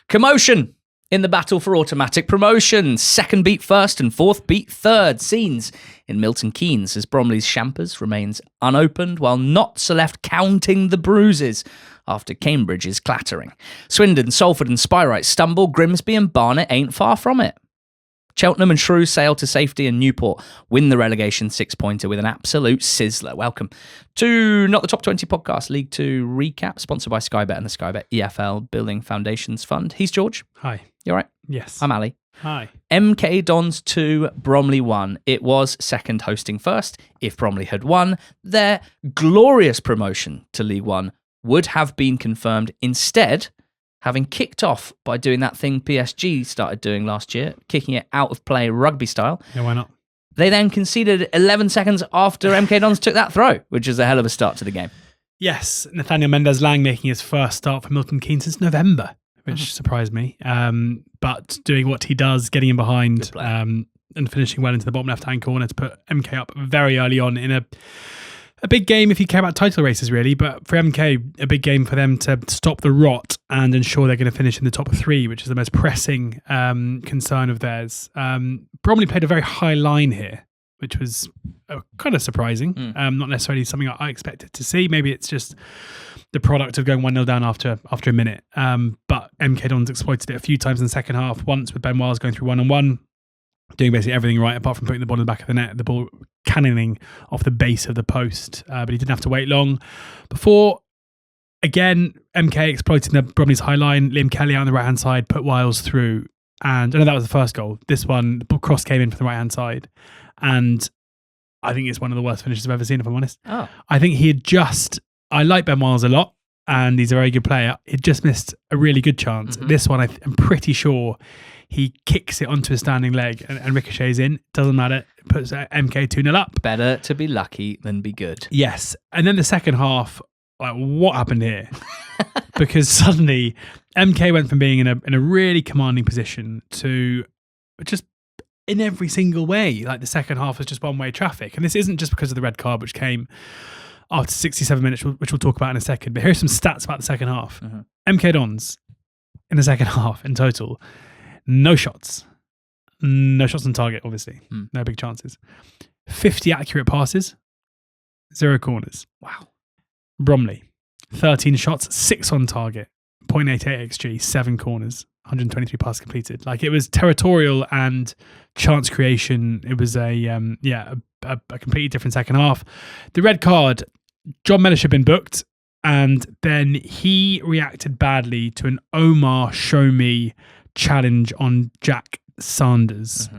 Commotion in the battle for automatic promotion. Second beat first and fourth beat third. Scenes in Milton Keynes as Bromley's Champers remains unopened while Notts are left counting the bruises after Cambridge's clattering. Swindon, Salford and Spyrite stumble. Grimsby and Barnet ain't far from it. Cheltenham and Shrew sail to safety, and Newport win the relegation six-pointer with an absolute sizzler. Welcome to Not the Top 20 podcast, League 2 recap, sponsored by Sky Bet and the Sky Bet EFL Building Foundations Fund. He's George. Hi. You all right? Yes. I'm Ali. Hi. MK Dons 2, Bromley 1. It was second hosting first. If Bromley had won, their glorious promotion to League 1 would have been confirmed. Instead, having kicked off by doing that thing PSG started doing last year, kicking it out of play rugby style. Yeah, why not? They then conceded 11 seconds after MK Dons took that throw, which is a hell of a start to the game. Yes, Nathaniel Mendez-Laing making his first start for Milton Keynes since November, which surprised me. But doing what he does, getting in behind and finishing well into the bottom left-hand corner to put MK up very early on in a big game if you care about title races, really. But for MK, a big game for them to stop the rot and ensure they're going to finish in the top three, which is the most pressing concern of theirs. Bromley played a very high line here, which was kind of surprising. Not necessarily something I expected to see. Maybe it's just the product of going 1-0 down after a minute. But MK Dons exploited it a few times in the second half, once with Ben Wiles going through one-on-one, doing basically everything right apart from putting the ball in the back of the net, the ball cannoning off the base of the post, but he didn't have to wait long before, again, MK exploiting the Bromley's high line. Liam Kelly out on the right hand side put Wiles through, and I know that was the first goal. This one, the cross came in from the right hand side, and I think it's one of the worst finishes I've ever seen, if I'm honest. I think I like Ben Wiles a lot and he's a very good player. He just missed a really good chance. This one, I'm pretty sure he kicks it onto his standing leg and ricochets in. Doesn't matter. Puts MK 2-0 up. Better to be lucky than be good. Yes. And then the second half, like, what happened here? Because suddenly MK went from being in a really commanding position to just in every single way. Like, the second half was just one-way traffic. And this isn't just because of the red card, which came after 67 minutes, which we'll talk about in a second. But here's some stats about the second half. MK Dons in the second half in total, no shots. No shots on target, obviously. No big chances. 50 accurate passes, 0 corners. Wow. Bromley, 13 shots, 6 on target, 0.88 XG, 7 corners, 123 passes completed. Like, it was territorial and chance creation. It was a completely different second half. The red card, John Mellish had been booked, and then he reacted badly to an Omar Show Me challenge on Jack Sanders.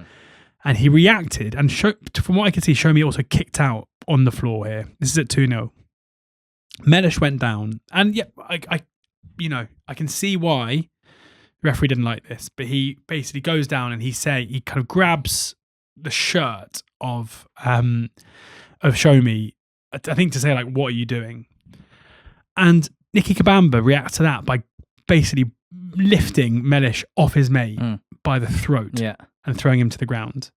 And he reacted, and from what I can see, Show Me also kicked out on the floor here. This is at 2-0. Mellish went down, and yeah, I can see why the referee didn't like this, but he basically goes down and he kind of grabs the shirt of Show Me, I think, to say, like, what are you doing? And Nicky Kabamba reacts to that by basically lifting Mellish off his mate by the throat and throwing him to the ground.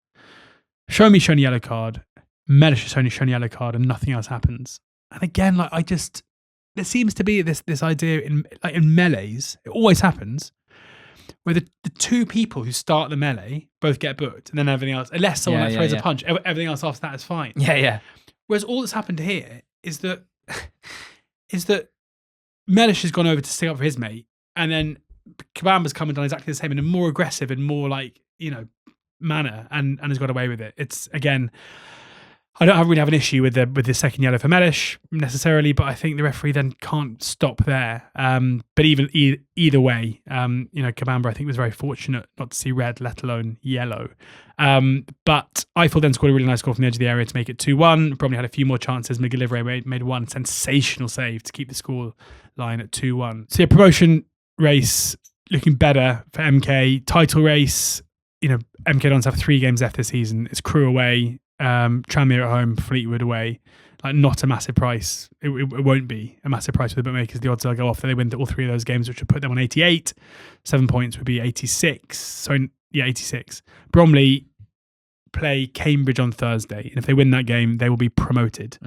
Show Me shown a yellow card, Mellish is only shown a yellow card, and nothing else happens. And again, like, there seems to be this idea in melees, it always happens, where the two people who start the melee both get booked, and then everything else, unless someone throws a punch, everything else after that is fine. Whereas all that's happened here is that Mellish has gone over to stick up for his mate, and then Kabamba's come and done exactly the same in a more aggressive and more, like, manner, and has got away with it. It's, again, I don't really have an issue with the second yellow for Mellish necessarily, but I think the referee then can't stop there. But either way, Kabamba, I think, was very fortunate not to see red, let alone yellow. But Eiffel then scored a really nice goal from the edge of the area to make it 2-1. Probably had a few more chances. McGillivray made one sensational save to keep the score line at 2-1. So yeah, promotion race looking better for MK. Title race, MK Dons have 3 games left this season. It's Crewe away, Tranmere at home, Fleetwood away. Like, not a massive price. It won't be a massive price for the bookmakers. The odds will go off that they win all 3 of those games, which would put them on 88. 7 points would be 86. So, yeah, 86. Bromley play Cambridge on Thursday, and if they win that game, they will be promoted.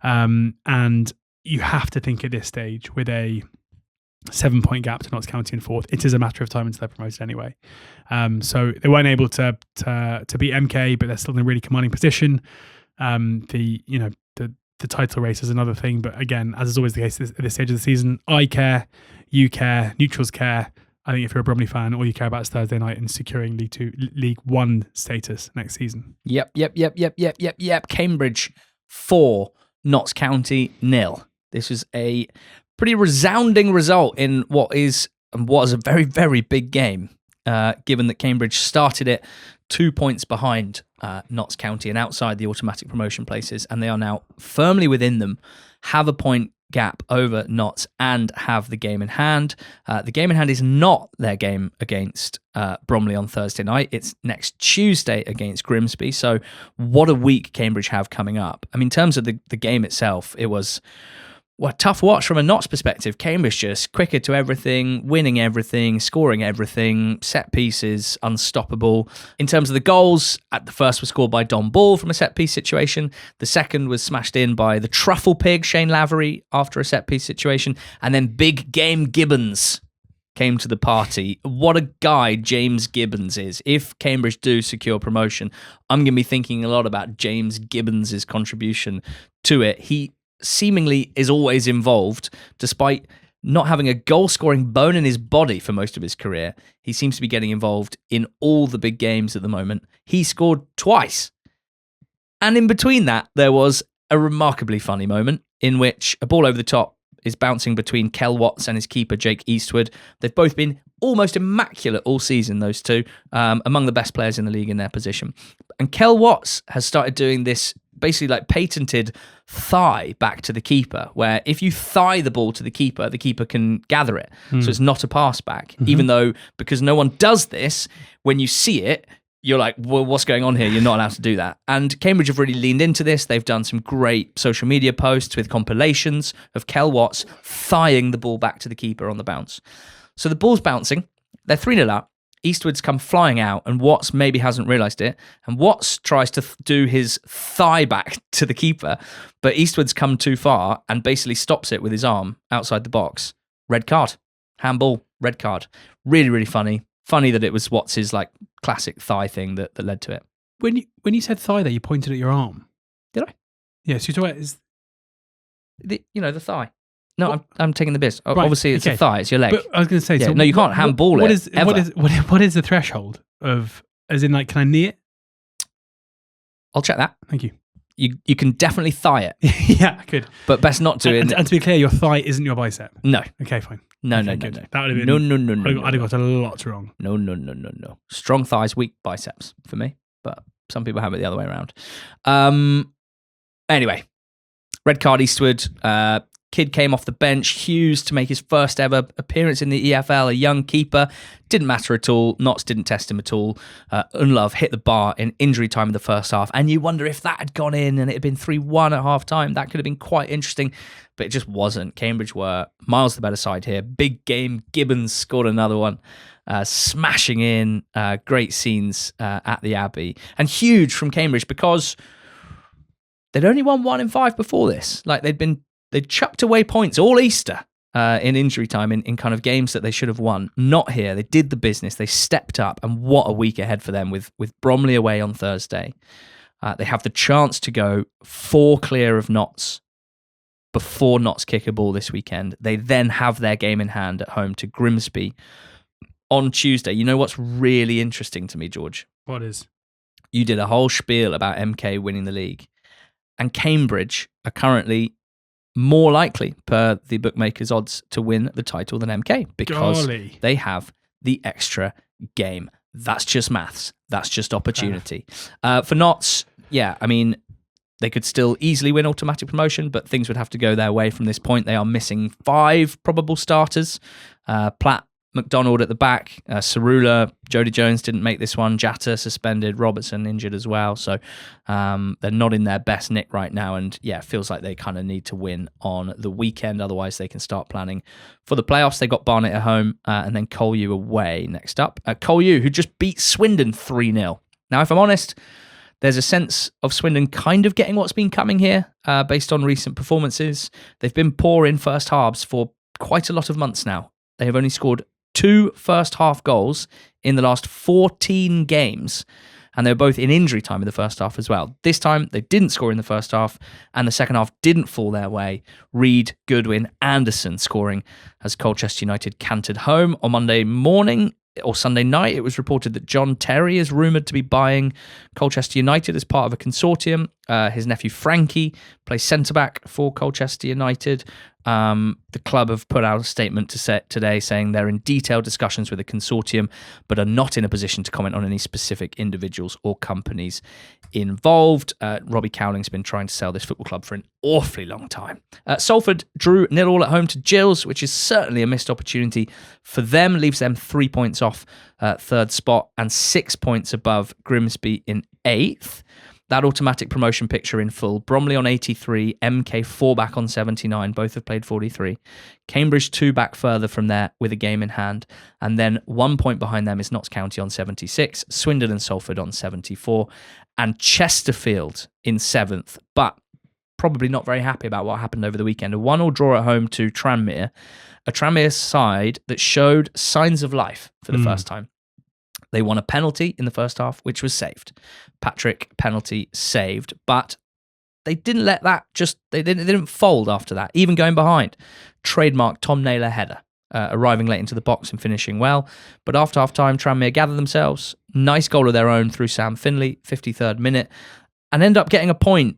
And you have to think at this stage, with a 7-point gap to Notts County in fourth. It is a matter of time until they're promoted anyway. So they weren't able to beat MK, but they're still in a really commanding position. The title race is another thing, but again, as is always the case at this stage of the season, I care, you care, neutrals care. I think if you're a Bromley fan, all you care about is Thursday night and securing League One status next season. Yep. Cambridge 4, Notts County 0. This was a pretty resounding result in what is a very, very big game, given that Cambridge started it 2 points behind Notts County and outside the automatic promotion places, and they are now firmly within them, have a point gap over Notts and have the game in hand. The game in hand is not their game against Bromley on Thursday night. It's next Tuesday against Grimsby. So what a week Cambridge have coming up. I mean, in terms of the game itself, it was a tough watch from a Notts perspective. Cambridge just quicker to everything, winning everything, scoring everything, set pieces, unstoppable. In terms of the goals, the first was scored by Don Ball from a set piece situation. The second was smashed in by the truffle pig, Shane Lavery, after a set piece situation. And then Big Game Gibbons came to the party. What a guy James Gibbons is. If Cambridge do secure promotion, I'm going to be thinking a lot about James Gibbons' contribution to it. He seemingly is always involved, despite not having a goal-scoring bone in his body for most of his career. He seems to be getting involved in all the big games at the moment. He scored twice. And in between that, there was a remarkably funny moment in which a ball over the top is bouncing between Kel Watts and his keeper, Jake Eastwood. They've both been almost immaculate all season, those two, among the best players in the league in their position. And Kel Watts has started doing this basically like patented thigh back to the keeper, where if you thigh the ball to the keeper can gather it. So it's not a pass back, even though, because no one does this, when you see it, you're like, well, what's going on here? You're not allowed to do that. And Cambridge have really leaned into this. They've done some great social media posts with compilations of Kel Watts thighing the ball back to the keeper on the bounce. So the ball's bouncing. They're 3-0 up. Eastwood's come flying out, and Watts maybe hasn't realised it. And Watts tries to do his thigh back to the keeper, but Eastwood's come too far and basically stops it with his arm outside the box. Red card. Handball, red card. Really, really funny. Funny that it was Watts' like classic thigh thing that led to it. When you said thigh there, you pointed at your arm. Did I? Yes, you talking about the thigh. No, I'm taking the piss. Right, Obviously, it's a thigh. It's your leg. But I was going to say, no, you can't handball it. What is the threshold of, as in, like, can I knee it? I'll check that. Thank you. You can definitely thigh it. Yeah, I could. But best not to. And to be clear, your thigh isn't your bicep. No. Okay, fine. No. That would have been. No. I'd have got a lot wrong. No. Strong thighs, weak biceps for me. But some people have it the other way around. Anyway, red card Eastwood. Kid came off the bench, Hughes, to make his first ever appearance in the EFL, a young keeper. Didn't matter at all. Notts didn't test him at all. Unlove hit the bar in injury time in the first half. And you wonder if that had gone in and it had been 3-1 at half time. That could have been quite interesting, but it just wasn't. Cambridge were miles the better side here. Big game. Gibbons scored another one. Smashing in. Great scenes at the Abbey. And huge from Cambridge because they'd only won 1 in 5 before this. Like they'd chucked away points all Easter in injury time in kind of games that they should have won. Not here. They did the business. They stepped up, and what a week ahead for them with Bromley away on Thursday. They have the chance to go 4 clear of Notts before Notts kick a ball this weekend. They then have their game in hand at home to Grimsby on Tuesday. You know what's really interesting to me, George? What is? You did a whole spiel about MK winning the league, and Cambridge are currently more likely, per the bookmakers' odds, to win the title than MK because they have the extra game. That's just maths. That's just opportunity. For Notts, yeah, I mean, they could still easily win automatic promotion, but things would have to go their way from this point. They are missing 5 probable starters. Platt, McDonald at the back, Cerula, Jody Jones didn't make this one, Jatta suspended, Robertson injured as well, so they're not in their best nick right now, and yeah, it feels like they kind of need to win on the weekend, otherwise they can start planning for the playoffs. They got Barnet at home, and then Colchester away next up. Colchester, who just beat Swindon 3-0. Now, if I'm honest, there's a sense of Swindon kind of getting what's been coming here, based on recent performances. They've been poor in first halves for quite a lot of months now. They have only scored 2 first-half goals in the last 14 games, and they were both in injury time in the first half as well. This time, they didn't score in the first half, and the second half didn't fall their way. Reed, Goodwin, Anderson scoring as Colchester United cantered home. On Monday morning, or Sunday night, it was reported that John Terry is rumoured to be buying Colchester United as part of a consortium. His nephew Frankie plays centre-back for Colchester United. The club have put out a statement today saying they're in detailed discussions with the consortium, but are not in a position to comment on any specific individuals or companies involved. Robbie Cowling's been trying to sell this football club for an awfully long time. Salford drew 0-0 at home to Gills, which is certainly a missed opportunity for them. Leaves them 3 points off third spot and 6 points above Grimsby in 8th. That automatic promotion picture in full. Bromley on 83, MK 4 back on 79. Both have played 43. Cambridge 2 back further from there with a game in hand. And then 1 point behind them is Notts County on 76. Swindon and Salford on 74. And Chesterfield in 7th. But probably not very happy about what happened over the weekend. A 1-1 draw at home to Tranmere. A Tranmere side that showed signs of life for the first time. They won a penalty in the first half, which was saved. Patrick penalty saved, but they didn't let that they didn't fold after that, even going behind. Trademark Tom Naylor header, arriving late into the box and finishing well. But after half-time, Tranmere gathered themselves. Nice goal of their own through Sam Finley, 53rd minute, and end up getting a point.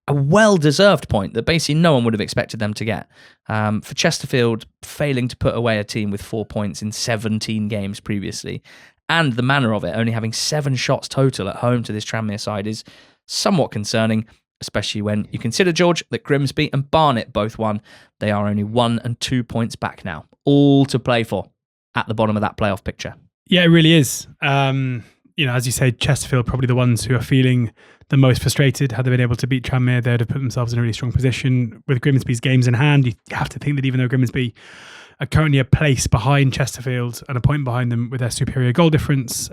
A well-deserved point that basically no one would have expected them to get. For Chesterfield, failing to put away a team with 4 points in 17 games previously, and the manner of it, only having 7 shots total at home to this Tranmere side, is somewhat concerning, especially when you consider, George, that Grimsby and Barnet both won. They are only 1 and 2 points back now, all to play for at the bottom of that playoff picture. Yeah, it really is. As you say, Chesterfield probably the ones who are feeling the most frustrated. Had they been able to beat Tranmere, they'd have put themselves in a really strong position. With Grimsby's games in hand, you have to think that even though Grimsby are currently a place behind Chesterfield and a point behind them with their superior goal difference,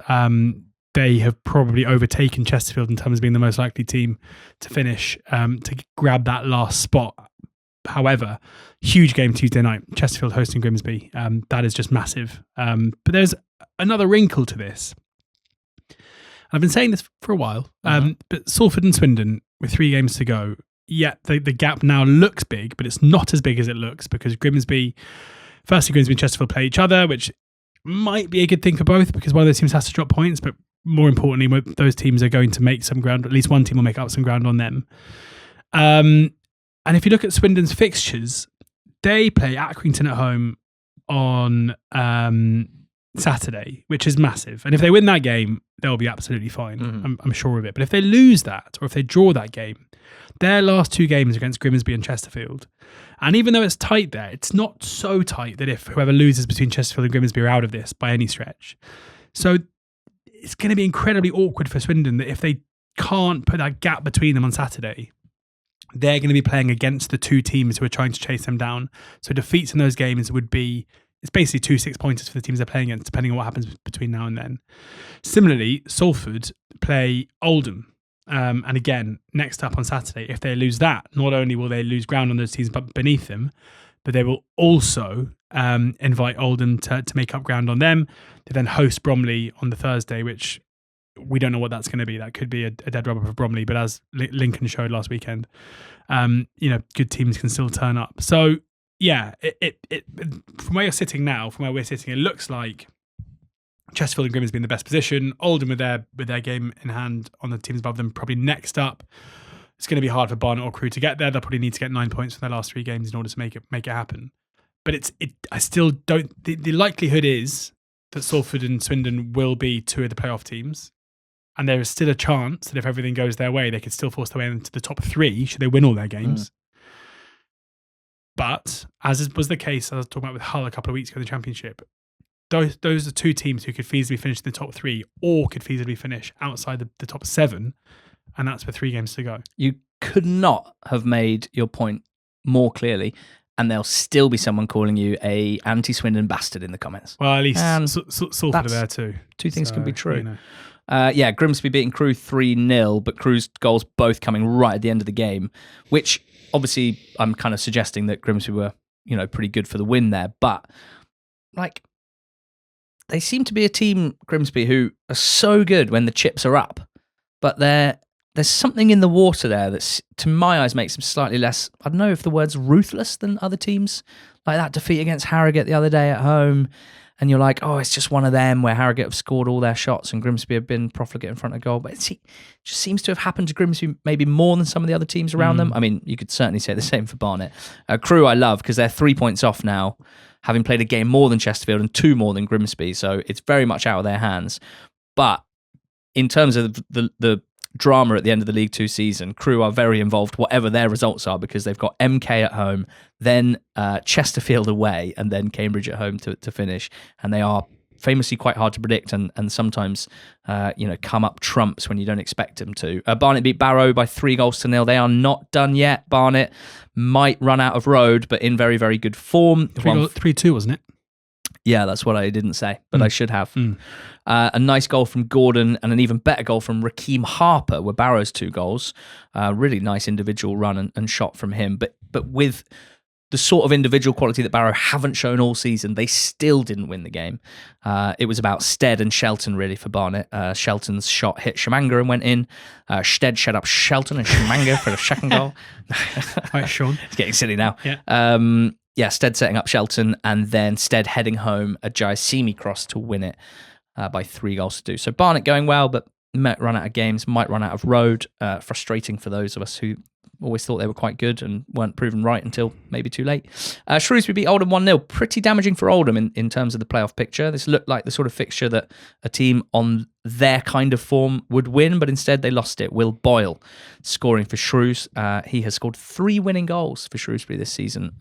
they have probably overtaken Chesterfield in terms of being the most likely team to finish, to grab that last spot. However, huge game Tuesday night, Chesterfield hosting Grimsby. That is just massive. But there's another wrinkle to this. I've been saying this for a while, but Salford and Swindon, with 3 games to go, the gap now looks big, but it's not as big as it looks because Grimsby and Chesterfield play each other, which might be a good thing for both because one of those teams has to drop points, but more importantly, those teams are going to make some ground, at least one team will make up some ground on them. And if you look at Swindon's fixtures, they play Accrington at home on Saturday, which is massive. And if they win that game, they'll be absolutely fine. I'm sure of it. But if they lose that, or if they draw that game, their last 2 games against Grimsby and Chesterfield, and even though it's tight there, it's not so tight that if whoever loses between Chesterfield and Grimsby are out of this by any stretch. So it's going to be incredibly awkward for Swindon that if they can't put that gap between them on Saturday, they're going to be playing against the 2 teams who are trying to chase them down. So defeats in those games would be, it's basically 2 6-pointers for the teams they're playing against, depending on what happens between now and then. Similarly, Salford play Oldham. And again, next up on Saturday, if they lose that, not only will they lose ground on those teams but beneath them, but they will also invite Oldham to make up ground on them. They then host Bromley on the Thursday, which we don't know what that's going to be. That could be a dead rubber for Bromley, but as Lincoln showed last weekend, good teams can still turn up. So yeah, it from where you're sitting now, from where we're sitting, it looks like Chesterfield and Grimsby in the best position. Oldham with their game in hand on the teams above them. Probably next up, it's going to be hard for Barnet or Crewe to get there. They'll probably need to get 9 points from their last 3 games in order to make it happen. But I still don't. The likelihood is that Salford and Swindon will be 2 of the playoff teams, and there is still a chance that if everything goes their way, they could still force their way into the top 3 should they win all their games. But as was the case, I was talking about with Hull a couple of weeks ago in the Championship, those are 2 teams who could feasibly finish in the top 3 or could feasibly finish outside the top 7, and that's with 3 games to go. You could not have made your point more clearly, and there'll still be someone calling you a anti-Swindon bastard in the comments. Well, at least Salford are there too. 2 things can be true. Grimsby beating Crewe 3-0, but Crewe's goals both coming right at the end of the game, which obviously I'm kind of suggesting that Grimsby were pretty good for the win there. But like, they seem to be a team, Grimsby, who are so good when the chips are up, but there's something in the water there that's, to my eyes, makes them slightly less, I don't know if the word's ruthless than other teams. Like that defeat against Harrogate the other day at home, and you're like, oh, it's just one of them where Harrogate have scored all their shots and Grimsby have been profligate in front of goal. But it just seems to have happened to Grimsby maybe more than some of the other teams around them. I mean, you could certainly say the same for Barnet. Crewe I love because they're 3 points off now, having played a game more than Chesterfield and 2 more than Grimsby. So it's very much out of their hands. But in terms of the drama at the end of the League Two season, Crewe are very involved, whatever their results are, because they've got MK at home, then Chesterfield away, and then Cambridge at home to finish. And they are famously quite hard to predict and sometimes come up trumps when you don't expect them to. Barnet beat Barrow by 3-0. They are not done yet. Barnet might run out of road, but in very, very good form. 3-2, wasn't it? Yeah, that's what I didn't say, but I should have. A nice goal from Gordon and an even better goal from Rakeem Harper were Barrow's 2 goals. Really nice individual run and shot from him. But with the sort of individual quality that Barrow haven't shown all season, they still didn't win the game. It was about Stead and Shelton, really, for Barnet. Shelton's shot hit Shamanga and went in. Stead shut up Shelton and Shamanga for the second goal. Right, Sean. It's getting silly now. Yeah. Stead setting up Shelton, and then Stead heading home a Jaisimi cross to win it by 3-2. So Barnet going well, but might run out of games, might run out of road. Frustrating for those of us who always thought they were quite good and weren't proven right until maybe too late. Shrewsbury beat Oldham 1-0. Pretty damaging for Oldham in terms of the playoff picture. This looked like the sort of fixture that a team on their kind of form would win, but instead they lost it. Will Boyle scoring for Shrews. He has scored 3 winning goals for Shrewsbury this season,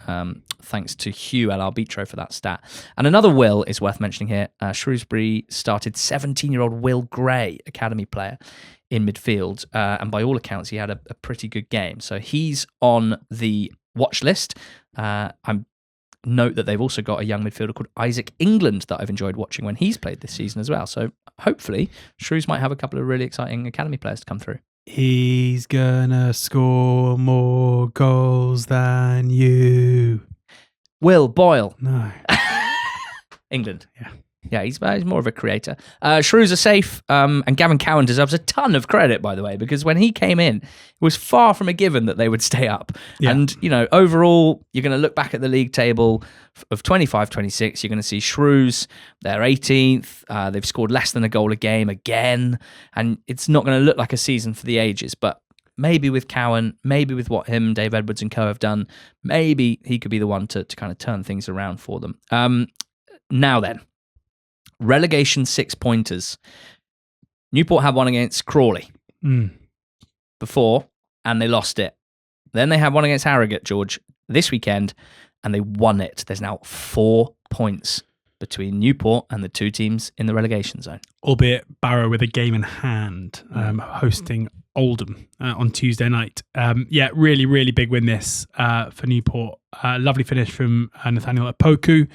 thanks to Hugh El Arbitro for that stat. And another Will is worth mentioning here. Shrewsbury started 17-year-old Will Gray, academy player, in midfield, and by all accounts he had a pretty good game. So he's on the watch list. Note that they've also got a young midfielder called Isaac England that I've enjoyed watching when he's played this season as well. So hopefully Shrews might have a couple of really exciting academy players to come through. He's gonna score more goals than you. Will Boyle. No. England. Yeah. Yeah, he's more of a creator. Shrews are safe, and Gavin Cowan deserves a ton of credit, by the way, because when he came in, it was far from a given that they would stay up. Yeah. And, overall, you're going to look back at the league table of 25-26, you're going to see Shrews, they're 18th, they've scored less than a goal a game again, and it's not going to look like a season for the ages, but maybe with Cowan, maybe with what him, Dave Edwards and co have done, maybe he could be the one to kind of turn things around for them. Now then. Relegation 6-pointers. Newport had one against Crawley before, and they lost it. Then they had one against Harrogate, George, this weekend, and they won it. There's now 4 points between Newport and the 2 teams in the relegation zone. Albeit Barrow with a game in hand, hosting Oldham on Tuesday night. Really, really big win this for Newport. Lovely finish from Nathaniel Apoku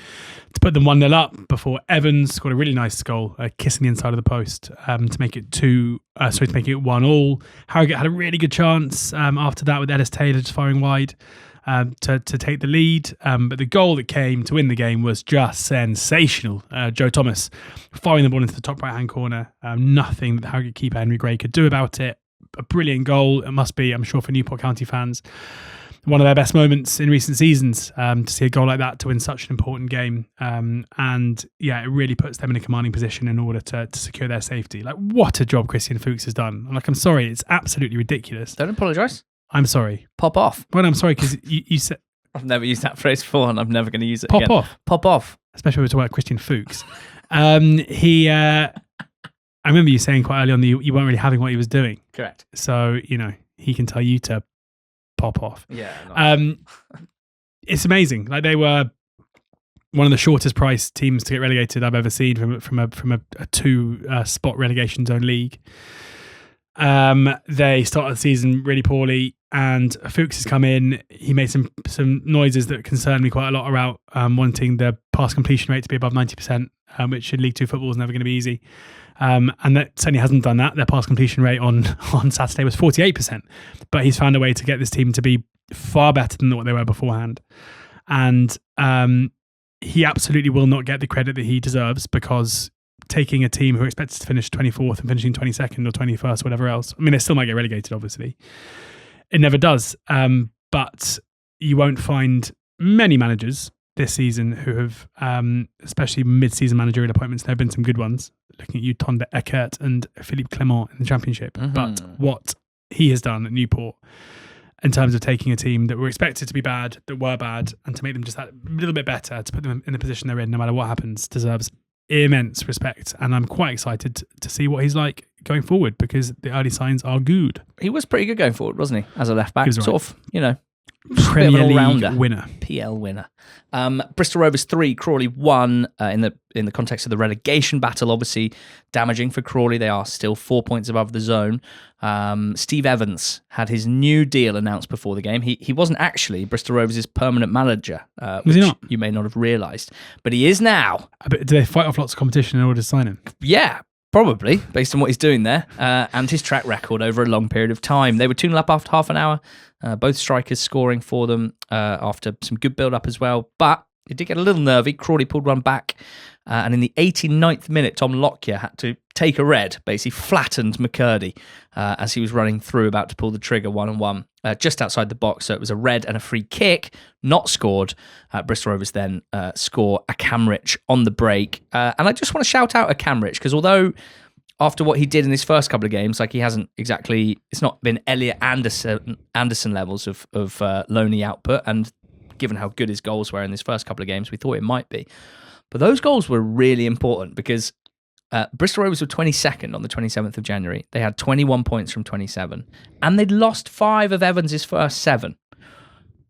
to put them 1-0 up before Evans scored a really nice goal, kissing the inside of the post to make it 1-1. Harrogate had a really good chance after that with Ellis Taylor just firing wide to take the lead. But the goal that came to win the game was just sensational. Joe Thomas firing the ball into the top right-hand corner. Nothing that the Harrogate keeper Henry Gray could do about it. A brilliant goal. It must be, I'm sure, for Newport County fans, one of their best moments in recent seasons to see a goal like that to win such an important game. It really puts them in a commanding position in order to secure their safety. Like, what a job Christian Fuchs has done. I'm sorry, it's absolutely ridiculous. Don't apologise. I'm sorry. Pop off. Well, I'm sorry because you said... I've never used that phrase before and I'm never going to use it again. Pop off. Pop off. Especially when we're talking about Christian Fuchs. I remember you saying quite early on that you weren't really having what he was doing. Correct. So, he can tell you to pop off. Yeah. It's amazing. Like, they were one of the shortest priced teams to get relegated I've ever seen from a 2-spot relegation zone league. They started the season really poorly, and Fuchs has come in. He made some noises that concern me quite a lot about wanting the pass completion rate to be above 90%, which in League 2 football is never going to be easy. And that certainly hasn't done that. Their pass completion rate on Saturday was 48%, but he's found a way to get this team to be far better than what they were beforehand. And he absolutely will not get the credit that he deserves, because taking a team who are expected to finish 24th and finishing 22nd or 21st, whatever else, I mean, they still might get relegated, obviously. It never does. But you won't find many managers this season who have, especially mid-season managerial appointments, there have been some good ones. Looking at you, Tonda Eckert and Philippe Clement in the Championship. Mm-hmm. But what he has done at Newport in terms of taking a team that were expected to be bad, that were bad, and to make them just that little bit better, to put them in the position they're in, no matter what happens, deserves immense respect. And I'm quite excited to see what he's like going forward, because the early signs are good. He was pretty good going forward, wasn't he? As a left back, right. Sort of, Premier League all-rounder. Winner. PL winner. Bristol Rovers 3, Crawley 1 in the context of the relegation battle. Obviously damaging for Crawley. They are still 4 points above the zone. Steve Evans had his new deal announced before the game. He wasn't actually Bristol Rovers' permanent manager, which he not? You may not have realised. But he is now. But do they fight off lots of competition in order to sign him? Yeah. Probably, based on what he's doing there, and his track record over a long period of time. They were 2-0 up after half an hour, both strikers scoring for them after some good build-up as well. But it did get a little nervy. Crawley pulled one back, and in the 89th minute, Tom Lockyer had to take a red, basically flattened McCurdy as he was running through, about to pull the trigger 1-on-1, just outside the box. So it was a red and a free kick, not scored. Bristol Rovers then score a Camrich on the break. And I just want to shout out a Camrich, because although after what he did in his first couple of games, like he hasn't exactly, it's not been Elliot Anderson levels of lonely output. And given how good his goals were in his first couple of games, we thought it might be. But those goals were really important, because Bristol Rovers were 22nd on the 27th of January. They had 21 points from 27, and they'd lost 5 of Evans' first 7.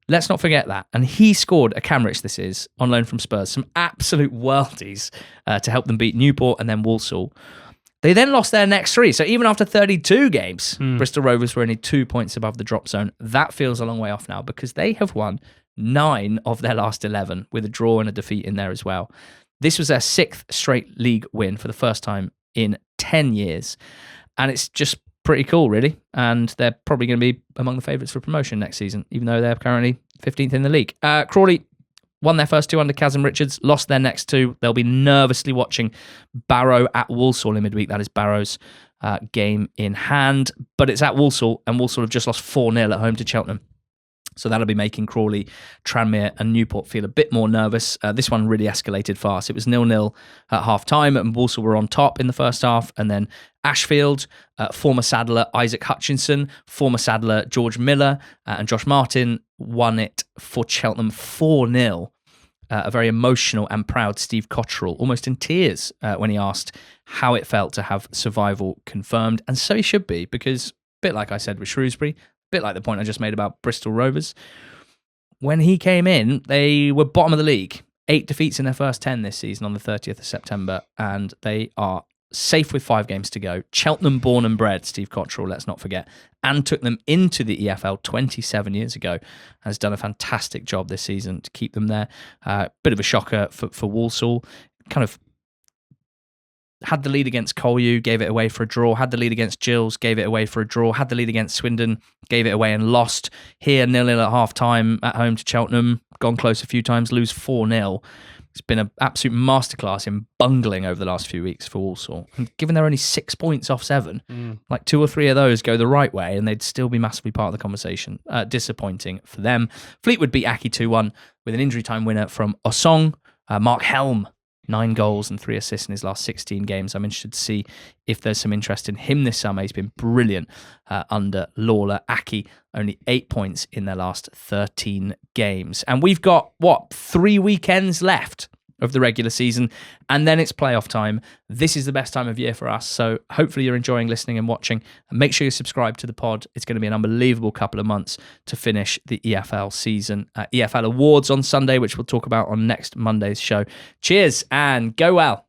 Let's not forget that. And he scored a Camrich, this is, on loan from Spurs. Some absolute worldies to help them beat Newport and then Walsall. They then lost their next 3. So even after 32 games, Bristol Rovers were only 2 points above the drop zone. That feels a long way off now, because they have won 9 of their last 11, with a draw and a defeat in there as well. This was their 6th straight league win for the first time in 10 years. And it's just pretty cool, really. And they're probably going to be among the favourites for promotion next season, even though they're currently 15th in the league. Crawley won their first 2 under Kazim Richards, lost their next 2. They'll be nervously watching Barrow at Walsall in midweek. That is Barrow's game in hand. But it's at Walsall, and Walsall have just lost 4-0 at home to Cheltenham. So that'll be making Crawley, Tranmere and Newport feel a bit more nervous. This one really escalated fast. It was 0-0 at half-time, and Walsall were on top in the first half. And then Ashfield, former Saddler Isaac Hutchinson, former Saddler George Miller and Josh Martin won it for Cheltenham 4-0. A very emotional and proud Steve Cotterill, almost in tears when he asked how it felt to have survival confirmed. And so he should be, because a bit like I said with Shrewsbury, bit like the point I just made about Bristol Rovers. When he came in, they were bottom of the league. 8 defeats in their first 10 this season on the 30th of September, and they are safe with 5 games to go. Cheltenham born and bred, Steve Cotterill, let's not forget, and took them into the EFL 27 years ago. Has done a fantastic job this season to keep them there. Bit of a shocker for Walsall. Kind of had the lead against Colchester, gave it away for a draw. Had the lead against Gills, gave it away for a draw. Had the lead against Swindon, gave it away and lost. Here, 0-0 at half-time at home to Cheltenham. Gone close a few times, lose 4-0. It's been an absolute masterclass in bungling over the last few weeks for Walsall. And given they're only 6 points off 7, like 2 or 3 of those go the right way, and they'd still be massively part of the conversation. Disappointing for them. Fleetwood beat Aki 2-1 with an injury time winner from Osong. Mark Helm, 9 goals and 3 assists in his last 16 games. I'm interested to see if there's some interest in him this summer. He's been brilliant under Lawler. Aki, only 8 points in their last 13 games. And we've got, 3 weekends left of the regular season, and then it's playoff time. This is the best time of year for us, so hopefully you're enjoying listening and watching. And make sure you subscribe to the pod. It's going to be an unbelievable couple of months to finish the EFL season. EFL Awards on Sunday, which we'll talk about on next Monday's show. Cheers and go well.